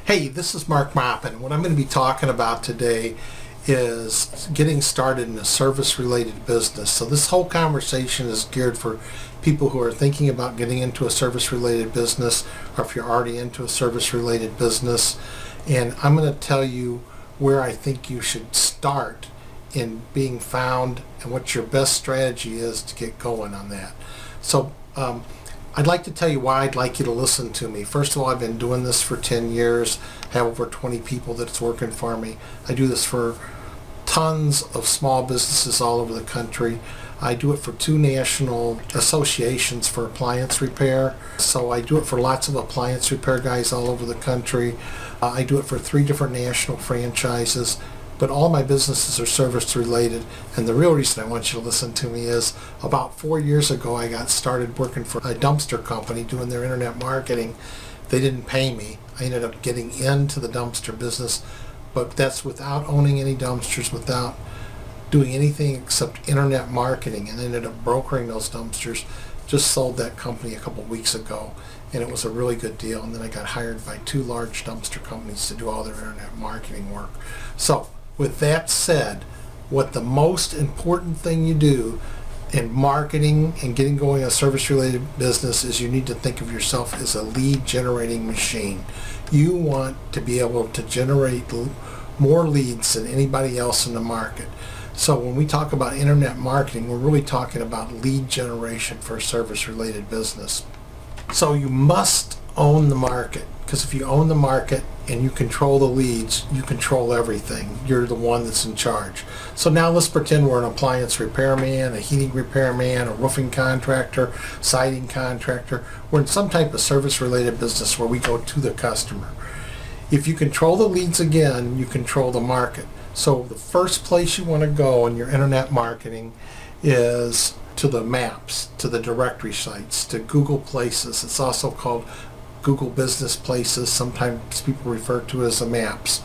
Hey, this is Mark Maupin. What I'm going to be talking about today is getting started in a service-related business. So this whole conversation is geared for people who are thinking about getting into a service-related business, or if you're already into a service-related business. And I'm going to tell you where I think you should start in being found and what your best strategy is to get going on that. So I'd like to tell you why I'd like you to listen to me. First of all, I've been doing this for 10 years. I have over 20 people that's working for me. I do this for tons of small businesses all over the country. I do it for 2 national associations for appliance repair. So I do it for lots of appliance repair guys all over the country. I do it for 3 different national franchises. But all my businesses are service related, and the real reason I want you to listen to me is about 4 years ago I got started working for a dumpster company doing their internet marketing. They didn't pay me. I ended up getting into the dumpster business, but that's without owning any dumpsters, without doing anything except internet marketing, and ended up brokering those dumpsters. Just sold that company a couple weeks ago, and it was a really good deal. And then I got hired by 2 large dumpster companies to do all their internet marketing work. So with that said, what the most important thing you do in marketing and getting going a service-related business is you need to think of yourself as a lead generating machine. You want to be able to generate more leads than anybody else in the market. So when we talk about internet marketing, we're really talking about lead generation for a service-related business. So you must own the market, because if you own the market and you control the leads, you control everything. You're the one that's in charge. So now let's pretend we're an appliance repairman, a heating repairman, a roofing contractor, siding contractor. We're in some type of service-related business where we go to the customer. If you control the leads again, you control the market. So the first place you want to go in your internet marketing is to the maps, to the directory sites, to Google Places. It's also called Google Business Places. Sometimes people refer to it as the maps.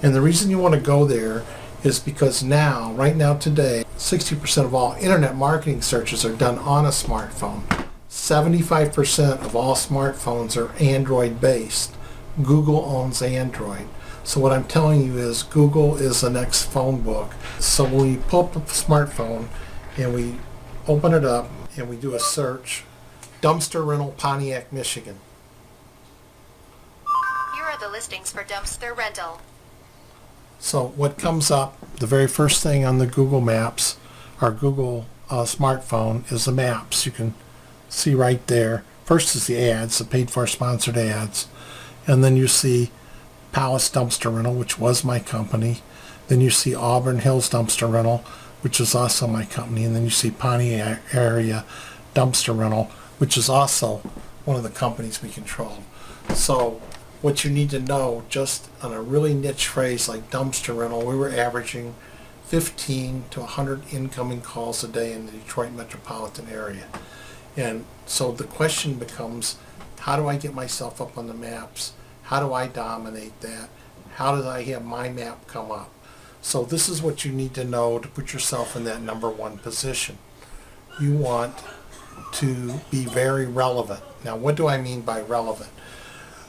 And the reason you want to go there is because right now today, 60% of all internet marketing searches are done on a smartphone. 75% of all smartphones are Android based. Google owns Android. So what I'm telling you is Google is the next phone book. So when we pull up a smartphone and we open it up and we do a search, dumpster rental, Pontiac, Michigan. Here are the listings for dumpster rental. So what comes up, the very first thing on the Google Maps, our Google smartphone, is the maps. You can see right there. First is the ads, the paid for sponsored ads. And then you see Palace Dumpster Rental, which was my company. Then you see Auburn Hills Dumpster Rental, which is also my company. And then you see Pontiac Area Dumpster Rental, which is also one of the companies we control. So what you need to know, just on a really niche phrase like dumpster rental, we were averaging 15 to 100 incoming calls a day in the Detroit metropolitan area. And so the question becomes, how do I get myself up on the maps? How do I dominate that? How do I have my map come up? So this is what you need to know to put yourself in that number 1 position. You want to be very relevant. Now, what do I mean by relevant?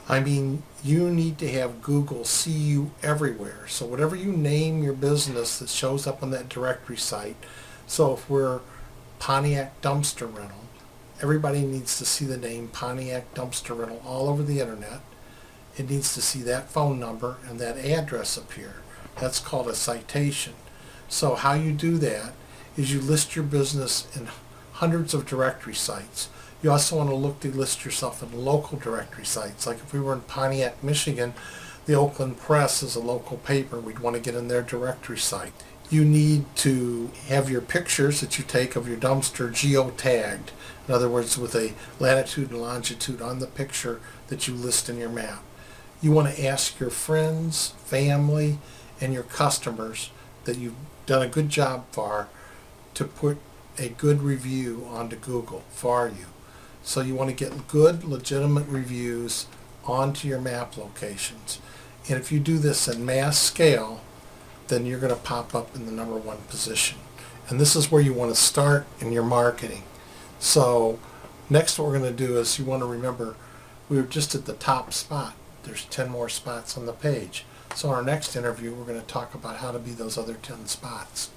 I mean, you need to have Google see you everywhere. So whatever you name your business that shows up on that directory site. So if we're Pontiac Dumpster Rental, everybody needs to see the name Pontiac Dumpster Rental all over the internet. It needs to see that phone number and that address appear. That's called a citation. So how you do that is you list your business in hundreds of directory sites. You also want to look to list yourself in local directory sites. Like if we were in Pontiac, Michigan, the Oakland Press is a local paper. We'd want to get in their directory site. You need to have your pictures that you take of your dumpster geotagged. In other words, with a latitude and longitude on the picture that you list in your map. You want to ask your friends, family, and your customers that you've done a good job for to put a good review onto Google for you. So you want to get good, legitimate reviews onto your map locations. And if you do this in mass scale, then you're going to pop up in the number 1 position. And this is where you want to start in your marketing. So next what we're going to do is you want to remember we were just at the top spot. there's 10 more spots on the page. So in our next interview, we're going to talk about how to be those other 10 spots.